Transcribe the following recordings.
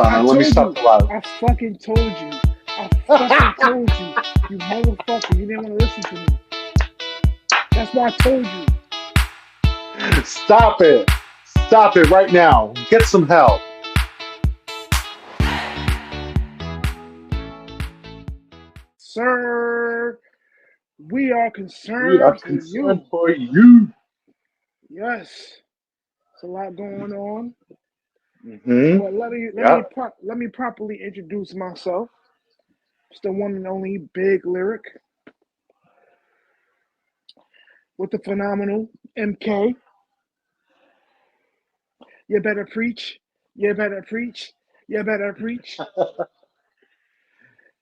I Let me told stop you. the lie. I fucking told you. I fucking told you. You motherfucker. You didn't want to listen to me. That's why I told you. Stop it. Stop it right now. Get some help. Sir, we are We are concerned for concerned you. for you. Yes. It's a lot going on. Mm-hmm. But Yep. let me properly introduce myself. It's the one and only Big Lyric with the phenomenal MK. You better preach. You better preach. You better preach.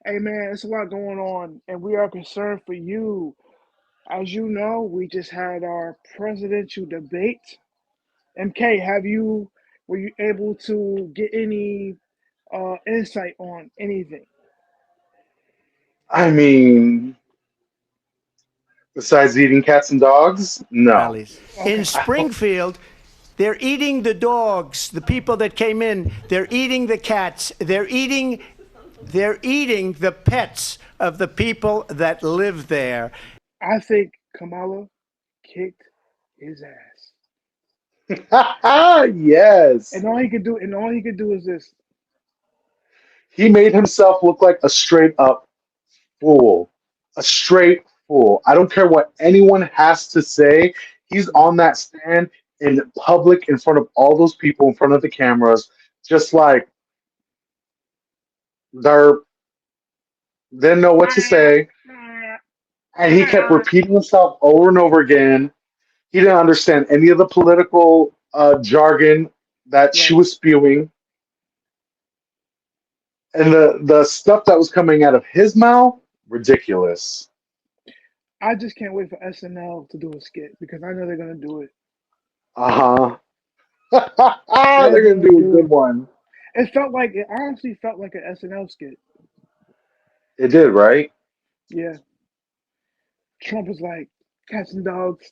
Hey man, it's a lot going on, and we are concerned for you. As you know, we just had our presidential debate. MK, have you were you able to get any insight on anything? I mean, besides eating cats and dogs, no. Rallies. In Okay. Springfield, they're eating the dogs, the people that came in, they're eating the cats, they're eating the pets of the people that live there. I think Kamala kicked his ass. Yes. And all he could do is this. He made himself look like a straight up fool. A straight fool. I don't care what anyone has to say. He's on that stand in public in front of all those people in front of the cameras, just like they're didn't know what to say. And he kept repeating himself over and over again. He didn't understand any of the political jargon that she Right. was spewing. And the stuff that was coming out of his mouth, ridiculous. I just can't wait for SNL to do a skit because I know they're gonna do it. Uh-huh. They're They're gonna gonna do a do good it. one. It honestly felt like an SNL skit. It did, right? Yeah. Trump was like, cats and dogs.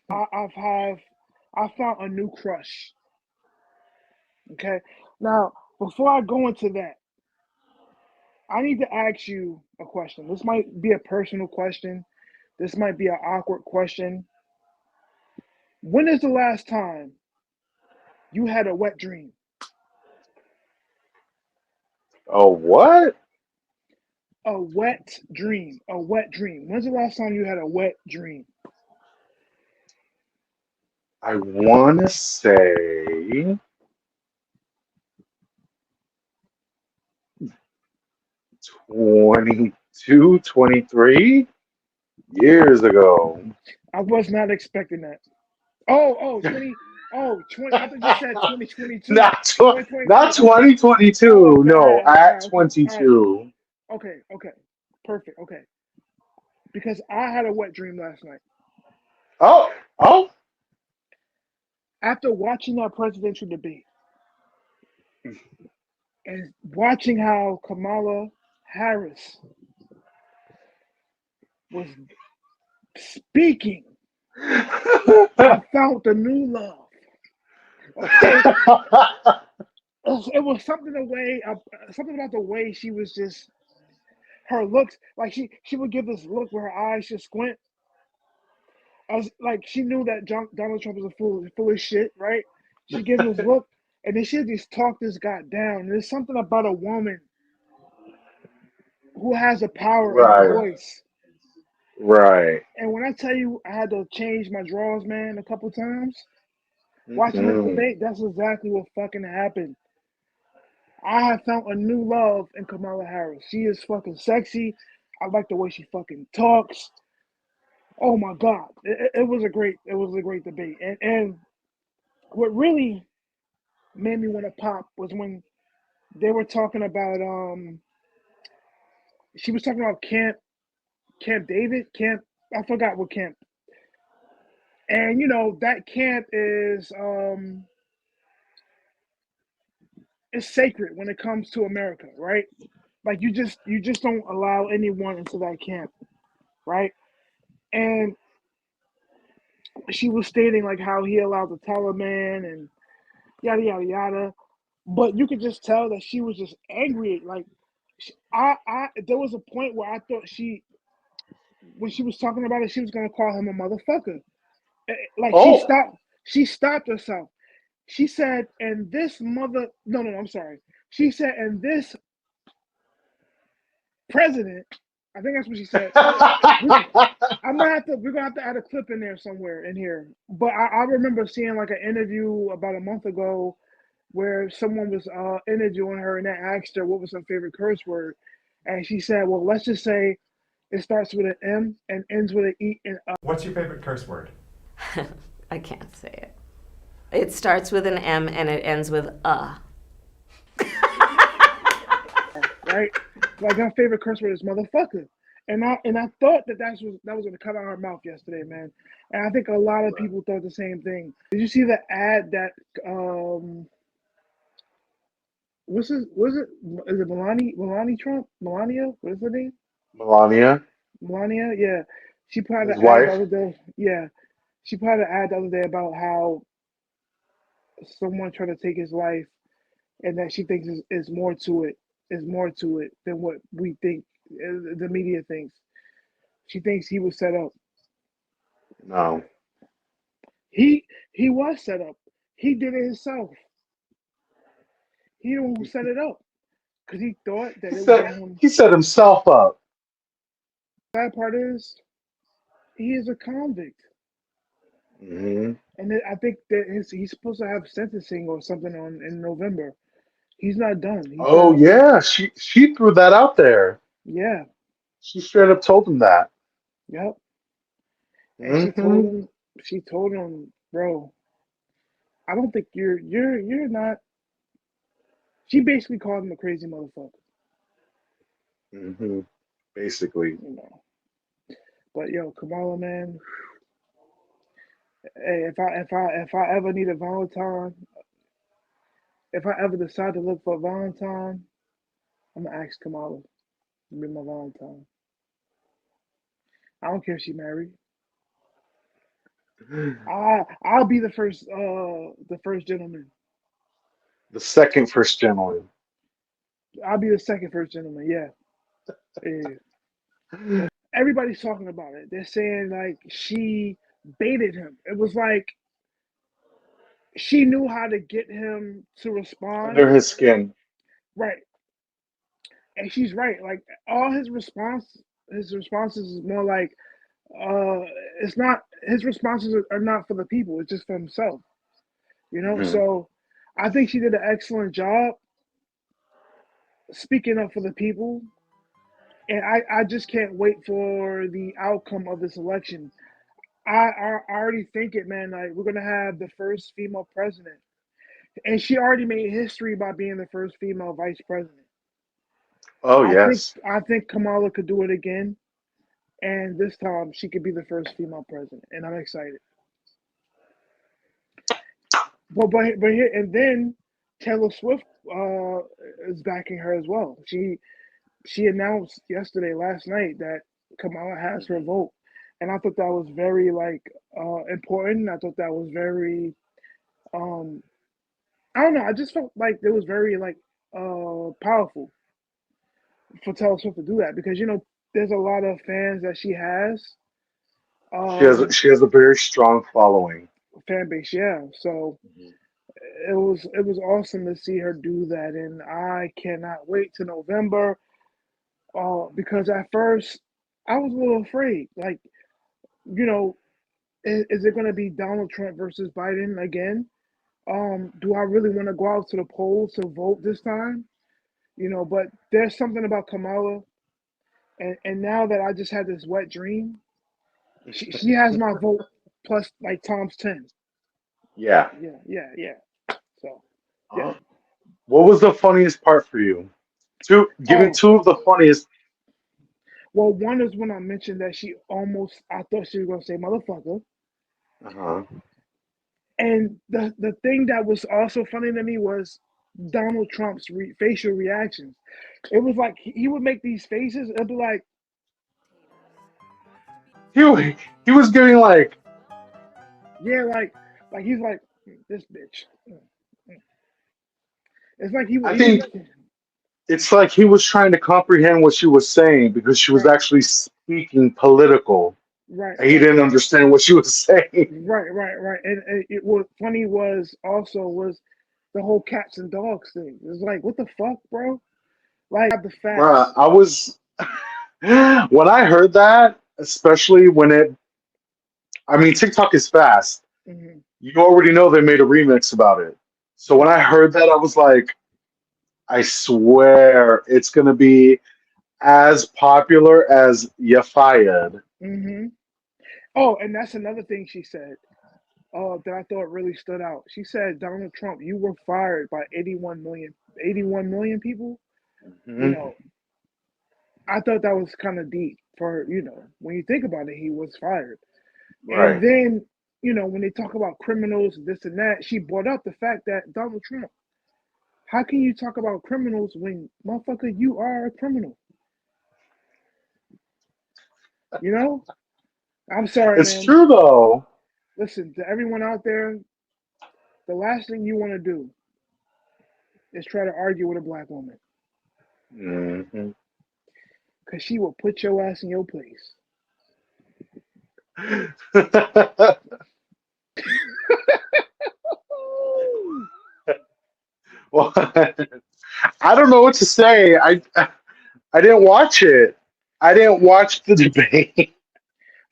I've have I found a new crush. Okay. Now, before I go into that, I need to ask you a question. This might be a personal question. This might be an awkward question. When is the last time you had a wet dream? Oh, what? A wet dream. A wet dream. When's the last time you had a wet dream? I want to say 22, 23 years ago. I was not expecting that. Oh, 20. Oh, 20. I thought you said 2022. Not 2023. Okay. Oh, 2022. okay. All No, right. All at right. Okay. All right. 22. Okay. Perfect. Okay. Because I had a wet dream last night. Oh, oh. After watching that presidential debate and watching how Kamala Harris was speaking, I found a new love. Okay. It was something something about the way she was just her looks. Like she would give this look where her eyes just squint. As like she knew that Donald Trump was a full of shit, right? She gave him this look, and then she just talked this guy down. There's something about a woman who has a power in her Right, voice. right. And when I tell you I had to change my drawers, man, a couple times watching this Mm-mm. debate, that's exactly what fucking happened. I have found a new love in Kamala Harris. She is fucking sexy. I like the way she fucking talks. Oh my god, it was a great debate. And what really made me want to pop was when they were talking about she was talking about Camp David camp. I forgot what camp. And you know that camp is sacred when it comes to America, right? Like you just don't allow anyone into that camp, right? And she was stating like how he allowed the Taliban and yada yada yada. But you could just tell that she was just angry. Like, there was a point where I thought when she was talking about it, she was gonna call him a motherfucker. Like Oh. she stopped herself. She said, "And this mother, no, I'm sorry." She said, "And this president," I think that's what she said. We, we're gonna have to add a clip in there somewhere in here. But I remember seeing like an interview about a month ago where someone was interviewing her and they asked her what was her favorite curse word, and she said, "Well, let's just say it starts with an M and ends with an E and What's your favorite curse word? I can't say it. It starts with an M and it ends with right? Like her favorite curse word is motherfucker." And I thought that was gonna cut out her mouth yesterday, man. And I think a lot of people thought the same thing. Did you see the ad that was it is it Melania Trump? Melania? What is her name? Melania, Melania? Yeah. She put out an his ad the wife. other day. Yeah. She put out an ad the other day about how someone tried to take his life and that she thinks is more to it, is more to it than what we think the media thinks. She thinks he was set up. No. He was set up. He did it himself. He the one who set it up because he thought that He it was set gonna him. he set himself up. Bad part is he is a convict, Hmm. and I think that he's supposed to have sentencing or something on in November. He's not done. He said, Oh yeah, she threw that out there. "Yeah, She straight up told him that. yep," and Hmm. she told him, bro, I don't think you're not. She basically called him a crazy motherfucker, Hmm. Basically. you know. But yo, Kamala, man, hey, if I ever need a Valentine, if I ever decide to look for a Valentine, I'm gonna ask Kamala to be my Valentine. I don't care if she's married. I'll be the first gentleman. The second first gentleman. I'll be the second first gentleman. Yeah, yeah. Everybody's talking about it. They're saying like she baited him. It was like she knew how to get him to Under respond. his skin. Right. And she's right. Like all his responses is more like uh it's not his responses are not for the people, it's just for himself, you know? Hmm. So I think she did an excellent job speaking up for the people. And I just can't wait for the outcome of this election. I already think it, man. Like we're gonna have the first female president, and she already made history by being the first female vice president. Oh I think yes. I think Kamala could do it again, and this time she could be the first female president, and I'm excited. But here and then Taylor Swift is backing her as well. She announced last night, that Kamala has her vote, and I thought that was very like important. I thought that was very um I don't know. I just felt like it was very like powerful for Taylor Swift to do that because there's a lot of fans that she has um She has a very strong following. fan base, yeah. So it was awesome to see her do that, and I cannot wait to November. Because at first I was a little afraid. Like, you know, is it going to be Donald Trump versus Biden again? Do I really want to go out to the polls to vote this time? But there's something about Kamala, and now that I just had this wet dream, she has my vote plus like times 10. Yeah. Yeah, yeah, yeah. So, yeah. Uh, what was the funniest part for you? Give me Oh, two of the funniest. well, one is when I mentioned that I thought she was going to say motherfucker. Uh-huh. And the thing that was also funny to me was Donald Trump's facial reactions. It was like he would make these faces and be like, He was giving like Yeah, like he's like this bitch. It's like I he was think it's like he was trying to comprehend what she was saying because she was right, actually speaking political. right, And he right, didn't understand what she was saying. right. And it what funny was also was the whole cats and dogs thing. It's like what the fuck, bro? Like the Bruh, facts. I was when I heard that, especially when it I mean TikTok is fast. Hmm. You already know they made a remix about it. So when I Right. heard that, I was like, I swear it's gonna be as popular as Ya Fired. Hmm. Oh, and that's another thing she said. That I thought really stood out. She said, Donald Trump, you were fired by 81 million people. You Mhm. know, I thought that was kind of deep for, when you think about it, he was fired. And Right. then, when they talk about criminals, this and that, she brought up the fact that Donald Trump, how can you talk about criminals when, motherfucker, you are a criminal? You know? I'm sorry, It's man. true though. Listen, to everyone out there, the last thing you want to do is try to argue with a black woman Mhm. because she will put your ass in your place. Well, I don't know what to say. I didn't watch it. I didn't watch the debate.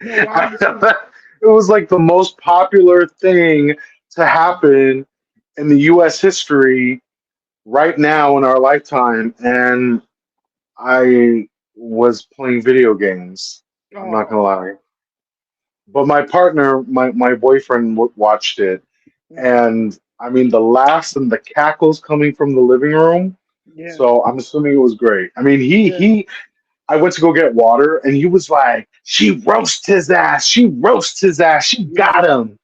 No, why? It was like the most popular thing to happen in the U.S. history right now in our lifetime, and I was playing video games. I'm not gonna Oh, lie, but my partner, my boyfriend, watched it, mhm. and I mean the laughs and the cackles coming from the living room. Yeah, So I'm assuming it was great. I mean, yeah, I went to go get water, and he was like, "She roasts his ass. She roasts his ass. She yeah. got him."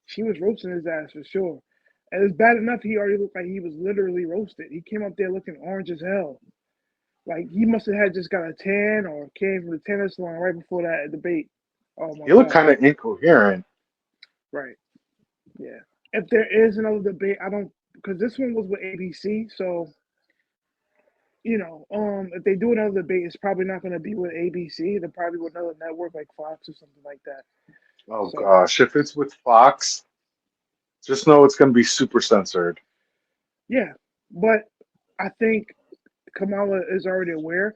She was roasting his ass for sure. And it's bad enough he already looked like he was literally roasted. He came up there looking orange as hell. Like he must have had just got a tan or came from the tennis salon right before that debate. Oh my He looked god. kind of incoherent. Right. Yeah. If there is another debate, I don't because this one was with ABC, so if they do another debate, it's probably not going to be with ABC. They're probably with another network like Fox or something like that. Oh So gosh, if it's with Fox, just know it's going to be super censored. yeah, but I think Kamala is already aware.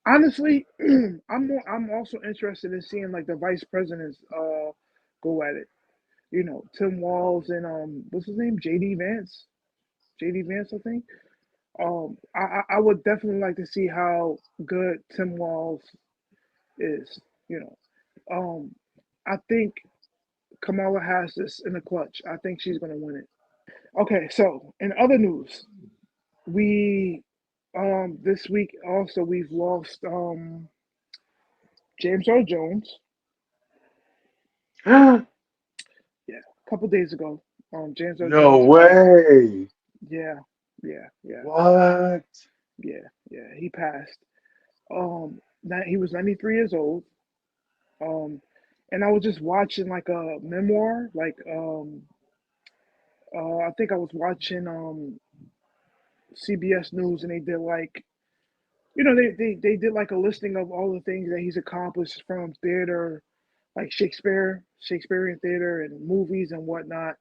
Honestly, I'm also interested in seeing like the vice presidents go at it. Tim Walz and what's his name, JD Vance, JD Vance, I think. I would definitely like to see how good Tim Walz is. You know, I think Kamala has this in the clutch. I think she's gonna win it. Okay, so in other news, we this week also we've lost James Earl Jones. Yeah, a couple days ago. James Earl No Jones passed. way. Yeah, yeah, yeah, What? yeah. He passed. That he was 93 years old. Um, and I was just watching like a memoir, like I think I was watching CBS News, and they did like they did like a listing of all the things that he's accomplished from theater, like Shakespearean theater and movies and whatnot.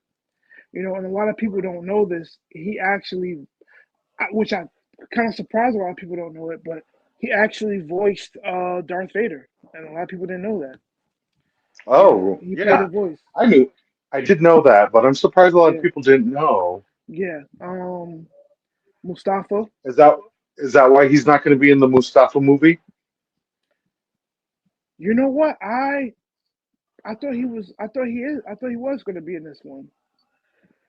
And a lot of people don't know this. He actually, which I kind of surprised a lot of people don't know it, but he actually voiced Darth Vader, and a lot of people didn't know that. Oh, He played a yeah. voice. I knew. I did know that, but I'm surprised a lot of Yeah, people didn't know. yeah. Mustafa. Is that is that why he's not going to be in the Mustafa movie? You know what? I thought he was. I thought he is. I thought he was going to be in this one.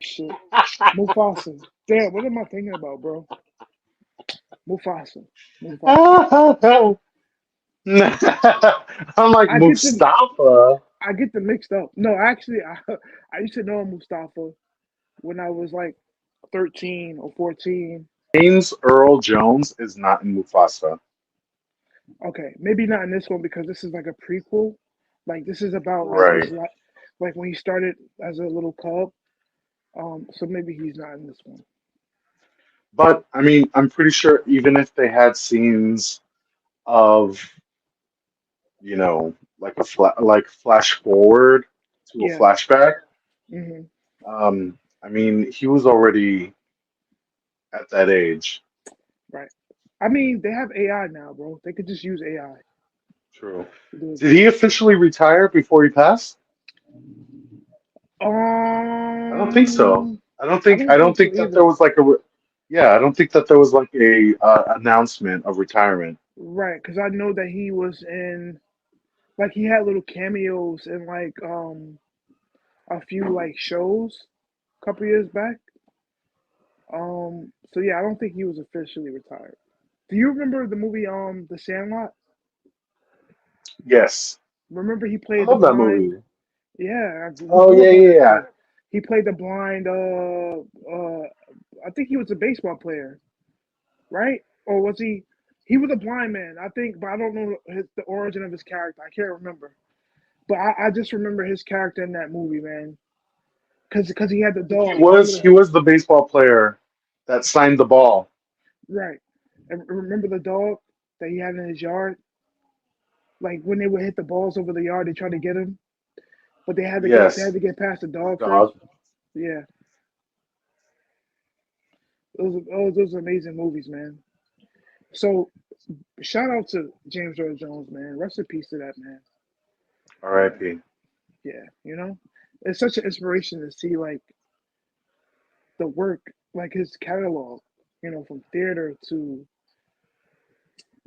Shit, Mufasa. Damn, what am I thinking about, bro? Mufasa. Mufasa. I'm like I get them. Mustafa. I get them mixed up. No, actually, I used to know Mustafa when I was like 13 or 14. James Earl Jones is not in Mufasa. Okay, maybe not in this one because this is like a prequel. Like this is about like his Right. life. like when he started as a little cub. So maybe he's not in this one. But I mean, I'm pretty sure even if they had scenes of, like like flash forward to a Yeah. flashback, Hmm. I mean, he was already at that age. Right. I mean, they have AI now, bro. They could just use AI True. to do his Did he voice. officially retire before he passed? I don't think so. Um, I don't I think I don't don't think so think that there either. was like yeah, I don't think that there was like a announcement of retirement. Right, because I know that he was in, like, he had little cameos in like a few like shows a couple years back. So yeah, I don't think he was officially retired. Do you remember the movie The Sandlot? Yes. Remember he I played the love that blind. movie. Yeah, we Oh grew yeah, up on yeah, that yeah. shit. He played the blind. I think he was a baseball player, right? Or was he? He was a blind man, I think, but I don't know the origin of his character. I can't remember, but I just remember his character in that movie, man, because he had the I think he dog. Remember was the he was the baseball player that signed the ball. right? And remember the dog that he had in his yard. Like when they would hit the balls over the yard, they tried to get him, but they had Yes, to get past the the dog first. dog. Yeah, those are amazing movies, man. So shout out to James Earl Jones, man. Rest in peace to that man. Yeah, R.I.P. yeah. It's such an inspiration to see like the work, like his catalog. From theater to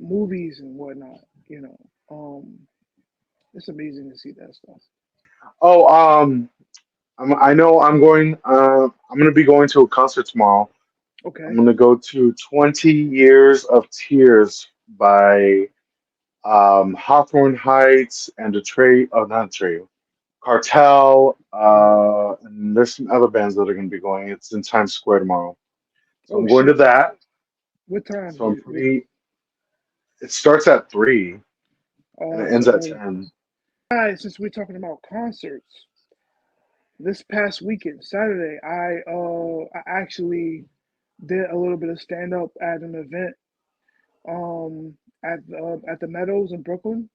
movies and whatnot. You know, um, it's amazing to see that stuff. Oh, I know I'm going. I'm going to be going to a concert tomorrow. I'm Okay. going to go to 20 Years of Tears by Hawthorne Heights and Detroit. Oh, not Detroit. Cartel. Hmm. And there's some other bands that are going to be going. It's in Times Square tomorrow, so Oh I'm going to shit. that. What time? So I'm pretty. It starts at 3 and Oh, it so ends at early. 10. Guys, since we're talking about concerts, this past weekend, Saturday, I actually did a little bit of stand up at an event at the Meadows in Brooklyn,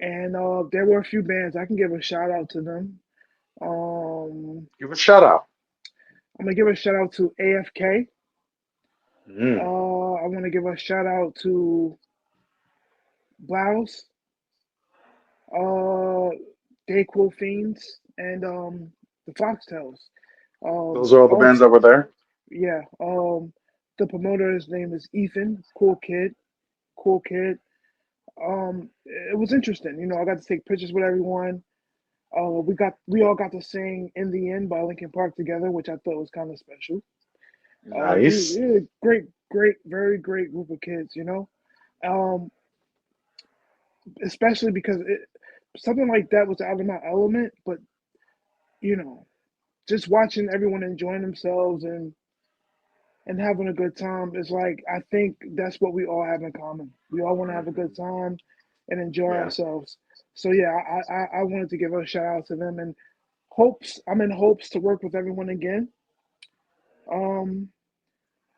and there were a few bands. I can give a shout out to them. Um, Give a shout out. I'm gonna give a shout out to AFK. Mm. I want to give a shout out to Blouse, uh, Dayquil Fiends, and the Foxtails. Those are all the bands Also, that were there. yeah. The promoter's name is Ethan. Cool kid. Cool kid. It was interesting. I got to take pictures with everyone. We all got to sing "In the End" by Linkin Park together, which I thought was kind of special. Nice. Great, great, very great group of kids. Um, especially because something like that was out of my element. But you know, just watching everyone enjoying themselves and having a good time is like I think that's what we all have in common. We all want to have a good time and enjoy Yeah. ourselves. So yeah, I wanted to give a shout out to them and hopes. I'm in hopes to work with everyone again. Um,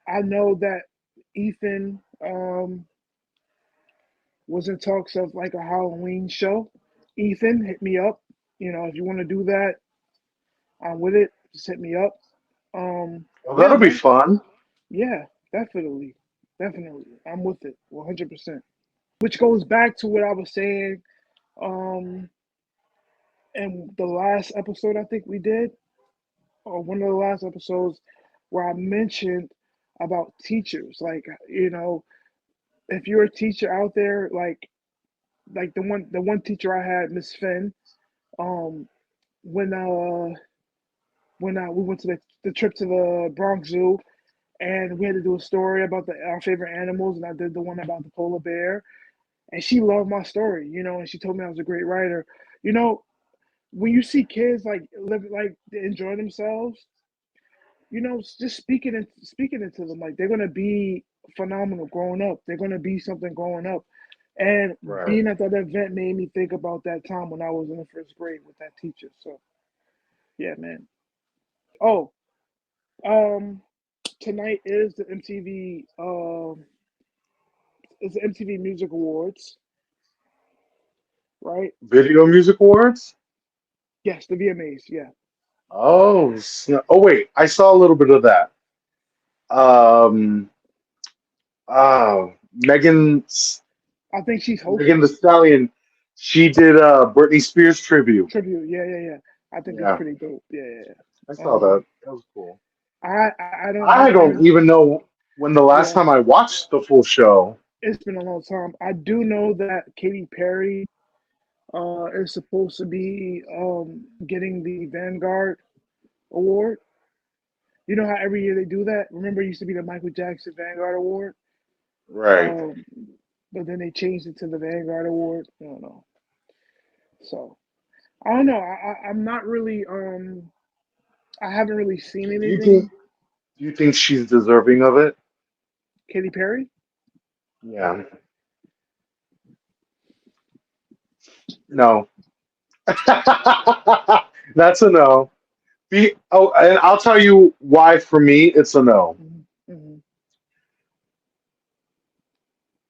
I know that Ethan was in talks of like a Halloween show. Ethan, hit me up. If you want to do that, I'm with it. Just hit me up. Well, Yeah, that'll be man. fun. Yeah, definitely. Definitely. I'm with it 100%. Which goes back to what I was saying um in the last episode I think we did, or one of the last episodes where I mentioned about teachers. Like, if you're a teacher out there, like the one teacher I had, Miss Finn, um, when we went to the trip to the Bronx Zoo and we had to do a story about our favorite animals, and I did the one about the polar bear, and she loved my story, and she told me I was a great writer. You know, when you see kids like live like enjoy themselves, just speaking into them, like they're gonna be phenomenal growing up. They're gonna be something growing up. And Right. being at that event made me think about that time when I was in the first grade with that teacher. So yeah, man. Oh, um, tonight is the MTV it's the MTV Music Awards, right? Video Music Awards? Yes, the VMAs. Yeah, Oh, oh wait, I saw a little bit of that. Um, Megan, I think she's Megan hosting the Stallion, she did Britney Spears tribute. tribute. Yeah, yeah, yeah. I think it's Yeah, pretty dope. Yeah, yeah, I yeah. saw that. That was cool. I don't I know don't any. even know when the last Yeah, time I watched the full show. it's been a long time. I do know that Katy Perry is supposed to be getting the Vanguard Award. You know how every year they do that? Remember, it used to be the Michael Jackson Vanguard Award, Right. um, but then they changed it to the Vanguard Award. I don't know. So I don't know. I'm not really. I haven't really seen Do you think anything. do you think she's deserving of it? Katy Perry. Yeah. No. That's a no. And I'll tell you why for me it's a no. Mm-hmm.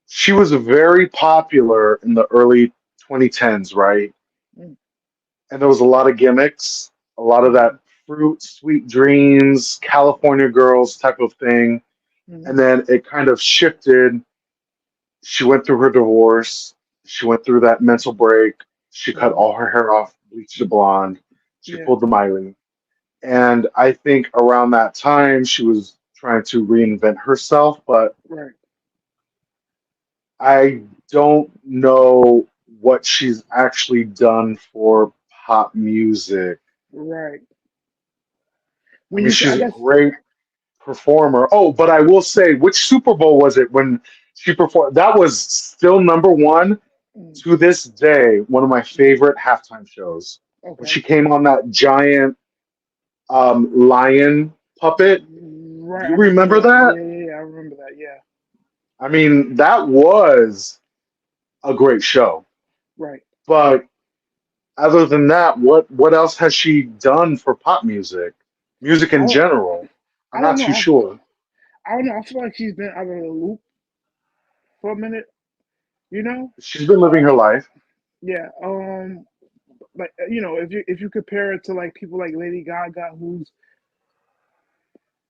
She was very popular in the early 2010s, right? Mm-hmm. And there was a lot of gimmicks, a lot of Mm-hmm. that fruit, sweet dreams, California girls type of thing. Mm-hmm. And then it kind of shifted. She went through her divorce. She went through that mental break. She cut Mm-hmm. all her hair off, bleached it blonde. She Yeah. pulled the Miley. And I think around that time, she was trying to reinvent herself, but Right. I don't know what she's actually done for pop music. Right. I When mean, you, I she's a guess. great performer. Oh, but I will say, which Super Bowl was it when she performed? That was still number one Mm, to this day, one of my favorite halftime shows. When okay. she came on that giant lion puppet. Do Right. I you remember remember that. that? Yeah. Yeah. Yeah. I remember that. Yeah. I mean, that was a great show. Right. But other than that, what else has she done for pop music? Music I in don't. general. I'm I don't not know. too sure. I don't know. I feel like she's been out of the loop for a minute. You know. She's been living her life. Yeah. Like if you compare it to like people like Lady Gaga,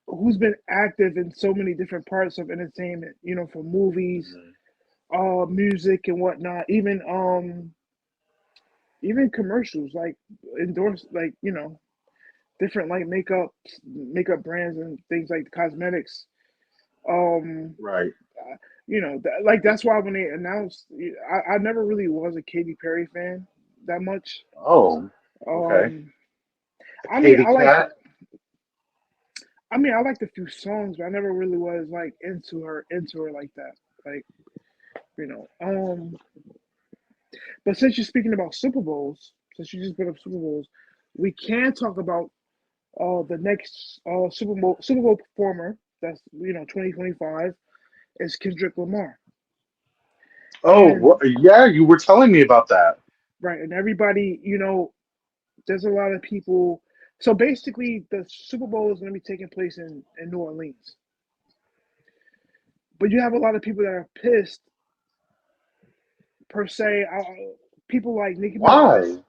who's been active in so many different parts of entertainment. For movies, Mhm. music and whatnot. Even commercials like endorse like different like makeup brands and things like cosmetics. Um, Right. like that's why when they announced, I never really was a Katy Perry fan that much. Oh, okay. Um, A I mean, Katy I like, Cat. I liked a few songs, but I never really was like into her like that. Like, you know. But since you're speaking about Super Bowls, since you just brought up Super Bowls, we can talk about the next Super Bowl performer. That's 2025 is Kendrick Lamar. Oh, And yeah, you were telling me about that. right, and everybody, there's a lot of people. So basically, the Super Bowl is going to be taking place in New Orleans. But you have a lot of people that are pissed, per se, people like Nicki Minaj, Why?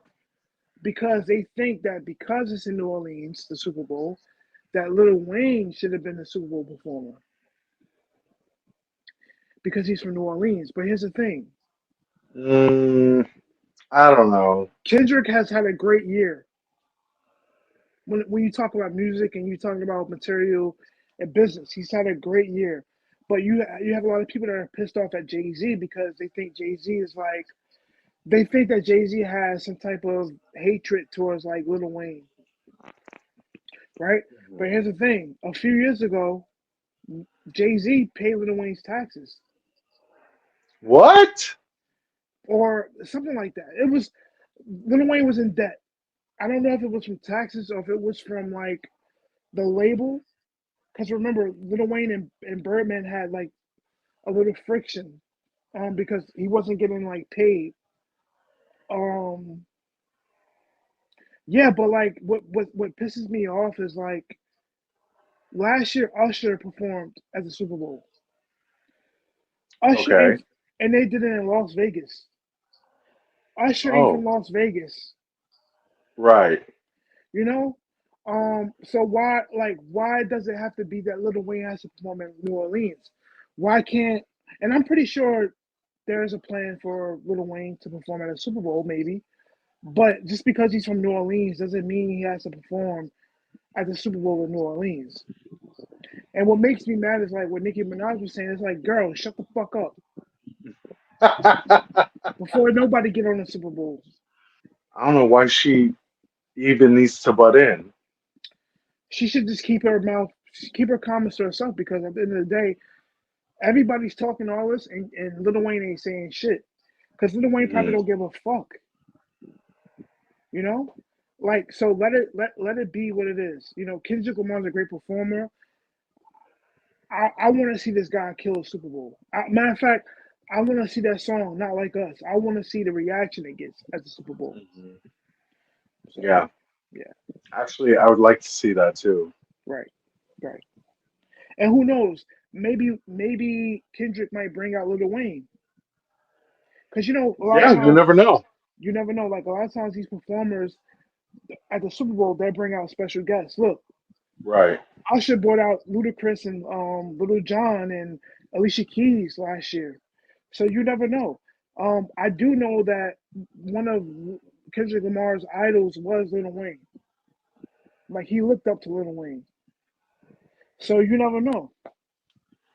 because they think that because it's in New Orleans, the Super Bowl, that Lil Wayne should have been the Super Bowl performer because he's from New Orleans. But here's the thing: Mm, I don't know. Kendrick has had a great year. When you talk about music and you talk about material and business, he's had a great year. But you have a lot of people that are pissed off at Jay Z because they think Jay Z is like they think that Jay Z has some type of hatred towards like Lil Wayne, right? But here's the thing: a few years ago, Jay Z paid Lil Wayne's taxes What? or something like that. It was Lil Wayne was in debt. I don't know if it was from taxes or if it was from like the label. Because remember, Lil Wayne and Birdman had like a little friction because he wasn't getting like paid. Um, yeah, but like what pisses me off is like last year Usher performed at the Super Bowl. Usher Okay. ain't, and they did it in Las Vegas. Usher ain't from Oh, Las Vegas, right. you know. So why does it have to be that Lil Wayne has to perform in New Orleans? Why can't? And I'm pretty sure there is a plan for Lil Wayne to perform at a Super Bowl, maybe. But just because he's from New Orleans doesn't mean he has to perform at the Super Bowl in New Orleans. And what makes me mad is like what Nicki Minaj was saying. It's like, girl, shut the fuck up I before nobody get on the Super Bowl. don't know why she even needs to butt in. She should just keep her comments to herself because at the end of the day, everybody's talking all this, and Lil Wayne ain't saying shit because Lil Wayne probably Mhm. don't give a fuck, you know. Like so, let it be what it is. You know, Kendrick Lamar's a great performer. I want to see this guy kill a Super Bowl. Matter of fact, I want to see that song, Not Like Us. I want to see the reaction it gets at the Super Bowl. Mhm. So, Yeah. yeah, Actually, I would like to see that too. right, right. And who knows? Maybe Kendrick might bring out Lil Wayne because you know a lot of Yeah, you times never know. you never know. Like a lot of times these performers at the Super Bowl they bring out special guests. Look, Right. Usher brought out Ludacris and Little John and Alicia Keys last year. So you never know. I do know that one of Kendrick Lamar's idols was Lil Wayne. Like he looked up to Lil Wayne. So you never know.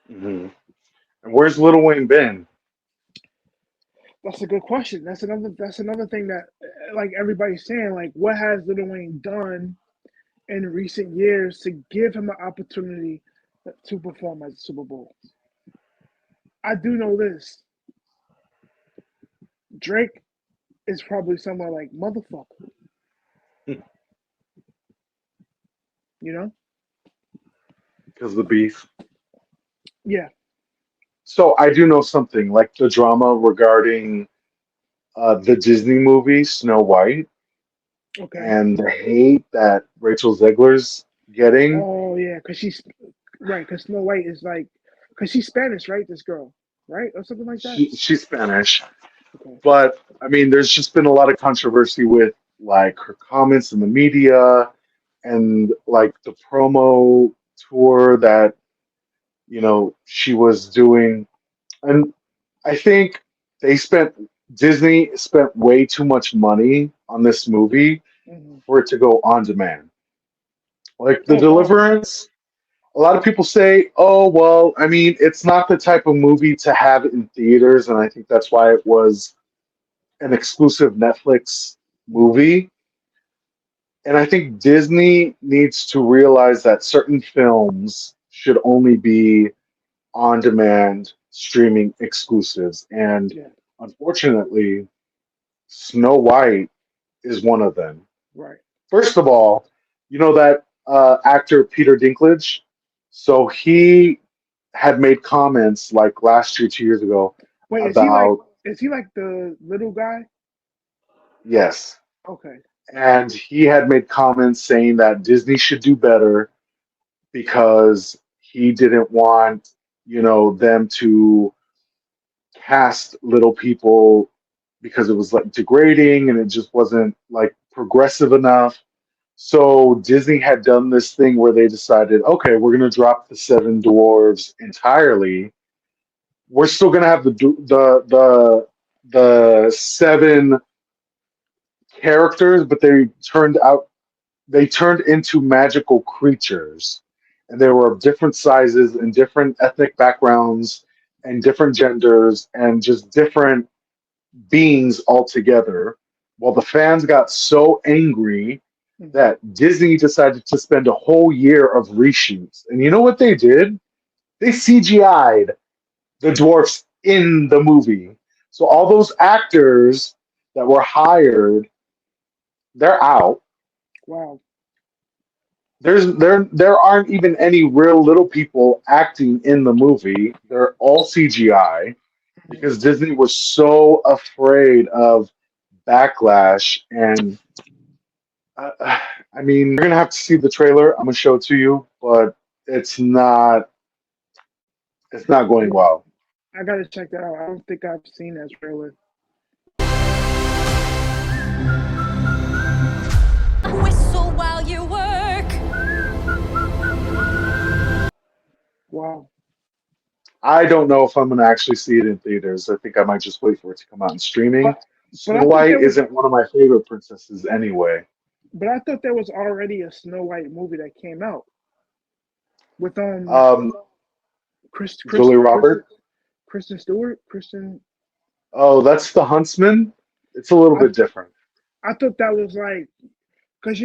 Hmm. And where's Little Wayne been? That's a good question. That's another thing that like everybody's saying. Like what has Lil Wayne done in recent years to give him an opportunity to perform at the Super Bowl? I do know this. Drake is probably somewhere like motherfucker. You know? Because of the beef. Yeah. So I do know something like the drama regarding the Disney movie Snow White Okay. and the hate that Rachel Zegler's getting. Oh yeah, because she's right. Because Snow White is like, because she's Spanish, right? This girl, right, or something like that. She's Spanish, Okay. but I mean, there's just been a lot of controversy with like her comments in the media and like the promo tour that she was doing. And I think they spent Disney spent way too much money on this movie Hmm. for it to go on demand. Like The Oh wow. Deliverance, a lot of people say, "Oh, well, I mean, it's not the type of movie to have in theaters," and I think that's why it was an exclusive Netflix Hmm. movie. And I think Disney needs to realize that certain films should only be on demand streaming exclusives. And Yeah. unfortunately, Snow White is one of them. Right. First of all, you know that actor Peter Dinklage? So he had made comments like last year, 2 years ago, Wait, about is he like the little guy? yes. Okay. And he had made comments saying that Disney should do better because he didn't want, them to cast little people because it was like degrading and it just wasn't like progressive enough. So Disney had done this thing where they decided, okay, we're going to drop the seven dwarves entirely. We're still going to have the seven characters, but they turned into magical creatures, and they were of different sizes and different ethnic backgrounds and different genders and just different beings altogether. Well, the fans got so angry Hmm. that Disney decided to spend a whole year of reshoots. And you know what they did? They CGI'd the dwarfs in the movie. So all those actors that were hired, they're out. Wow. There aren't even any real little people acting in the movie. They're all CGI. because Disney was so afraid of backlash. And I mean, you're gonna have to see the trailer. I'm gonna show it to you, but it's not it's not going Yeah, well. I gotta check that out. I don't think I've seen that trailer. Whistle while you work. Wow. I don't know if I'm gonna actually see it in theaters. I think I might just wait for it to come out in streaming. But but Snow I thought White there was isn't one of my favorite princesses anyway. but I thought there was already a Snow White movie that came out with Um, Chris Chris Julie Kristen Robert. Kristen Stewart Kristen. Oh, that's the Huntsman. It's a little I bit different. I thought that was like because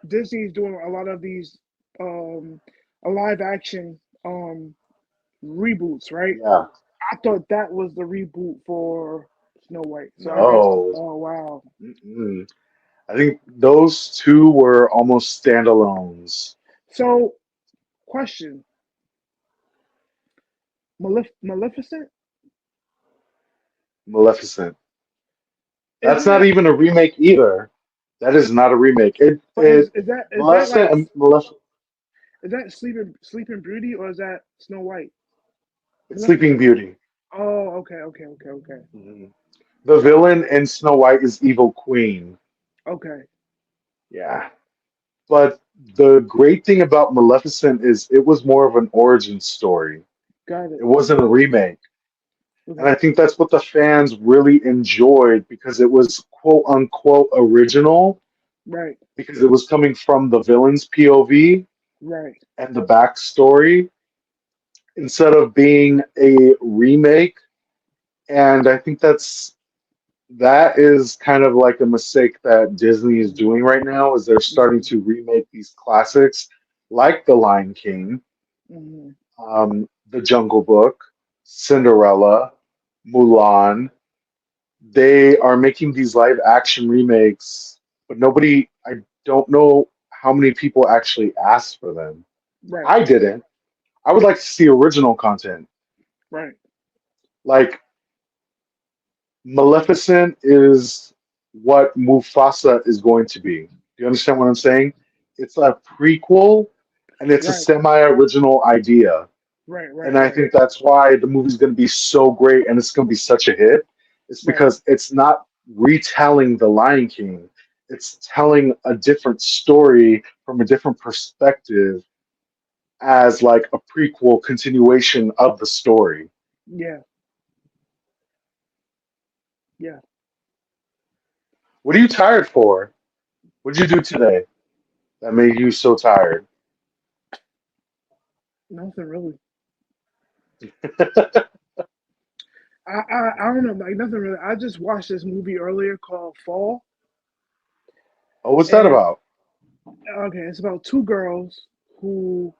Disney's doing a lot of these um a live action reboots, right? Yeah. I thought that was the reboot for Snow White. So I guess No. oh wow. Mm-mm. I think those two were almost standalones. So question, Maleficent Maleficent. That's isn't not that? even a remake either. That is not a remake. But is that like Maleficent. is that Sleeping Beauty or is that Snow White? It's Sleeping Maleficent. Beauty. Oh, okay. Mhm. The villain in Snow White is Evil Queen. Okay, Yeah. But the great thing about Maleficent is it was more of an origin story. got It it. wasn't a remake. And I Okay, think that's what the fans really enjoyed because it was quote unquote original right, because it was coming from the villain's POV right. and the backstory instead of being a remake. And I think that is kind of like a mistake that Disney is doing right now is they're starting Mm-hmm, to remake these classics like The Lion King, mm-hmm, The Jungle Book, Cinderella, Mulan. They are making these live action remakes, but I don't know how many people actually asked for them. right, I didn't. I would like to see original content. right. Like Maleficent is what Mufasa is going to be. Do you understand what I'm saying? It's a prequel and it's a Right, semi-original idea. right, right, And I right, think that's why the movie's going to be so great and it's going to be such a hit. It's right. because it's not retelling The Lion King. It's telling a different story from a different perspective as like a prequel continuation of the story. Yeah, yeah. What are you tired for? What did you do today that made you so tired? Nothing really. I don't know, like nothing really. I just watched this movie earlier called Fall, Oh, what's that and about? okay, it's about two girls who,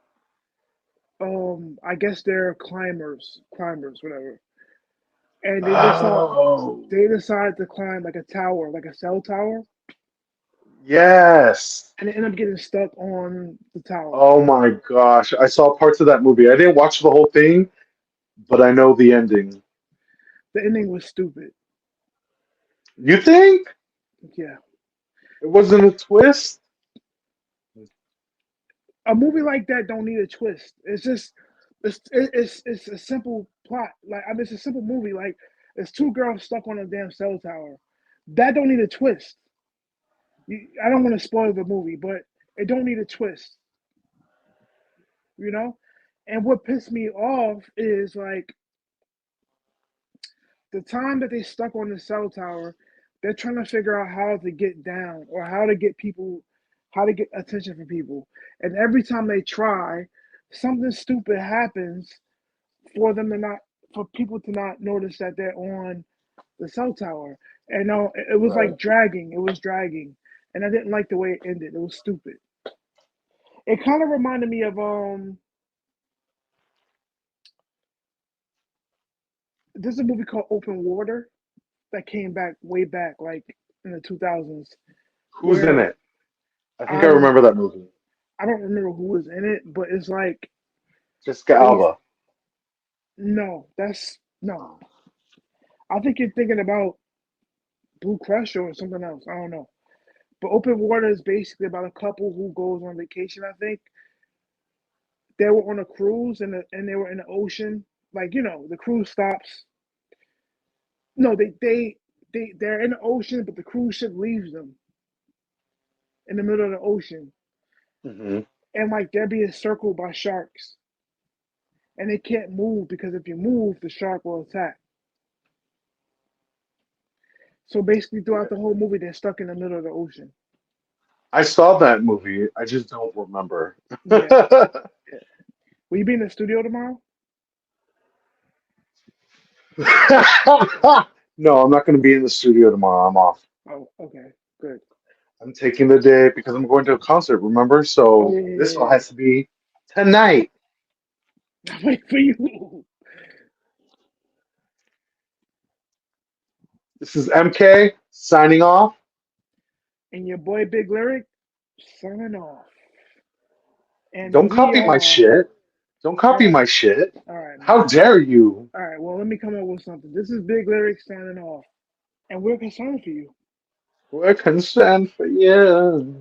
I guess they're climbers, whatever, and Oh, they decide to climb like a tower, like a cell tower, yes. and they end up getting stuck on the tower. Oh my gosh. I saw parts of that movie. I didn't watch the whole thing, but I know the ending. The ending was stupid. You think? Yeah, It wasn't a twist? a movie like that don't need a twist. It's just it's a simple plot. Like I mean, it's a simple movie. Like it's two girls stuck on a damn cell tower. That don't need a twist. I don't want to spoil the movie, but it don't need a twist, you know. And what pissed me off is like the time that they stuck on the cell tower, they're trying to figure out how to get down or how to get attention from people. And every time they try, something stupid happens for them to not, for people to not notice that they're on the cell tower. And no, it was Right. like dragging. It was dragging, and I didn't like the way it ended. It was stupid. It kind of reminded me of there's a movie called Open Water that came back way back like in the 2000s Who's in where it? I think I I don't remember that movie. I don't remember who was in it, but it's like Jessica it was Alba. no, that's no. I think you're thinking about Blue Crush or something else. I don't know. But Open Water is basically about a couple who goes on vacation. I think they were on a cruise and they were in the ocean. Like the cruise stops. No, they're in the ocean, but the cruise ship leaves them in the middle of the ocean, Hmm. and like they're being circled by sharks, and they can't move because if you move, the shark will attack. So basically, throughout the whole movie, they're stuck in the middle of the ocean. I saw that movie. I just don't remember. Yeah. Yeah. Will you be in the studio tomorrow? No, I'm not going to be in the studio tomorrow. I'm off. Oh, okay, good. I'm taking the day because I'm going to a concert, remember? Oh So yeah, this yeah, one yeah. has to be tonight. I wait for you. This is MK signing off. And your boy Big Lyric signing off. And Don't we copy my are shit. Don't all copy right. my shit. All right, How man. dare you? All right. Well, let me come up with something. This is Big Lyric signing off, and we're concerned for you. We're concerned for you.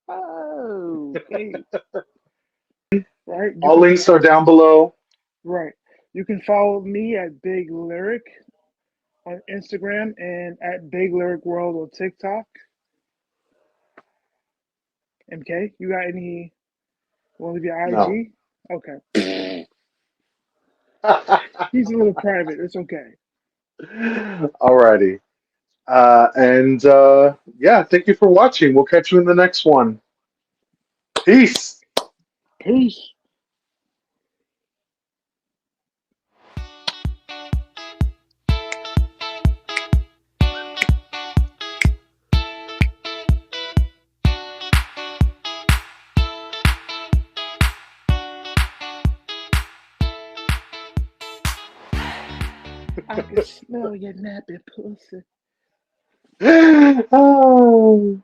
Oh, okay. Right. You All can links are down below. right. You can follow me at Big Lyric on Instagram and at Big Lyric World on TikTok. MK, you got any? One of your No. IG? Okay. He's a little private. It's okay. Alrighty. And yeah, thank you for watching. We'll catch you in the next one. Peace. Peace. I can smell your nappy pussy. Oh.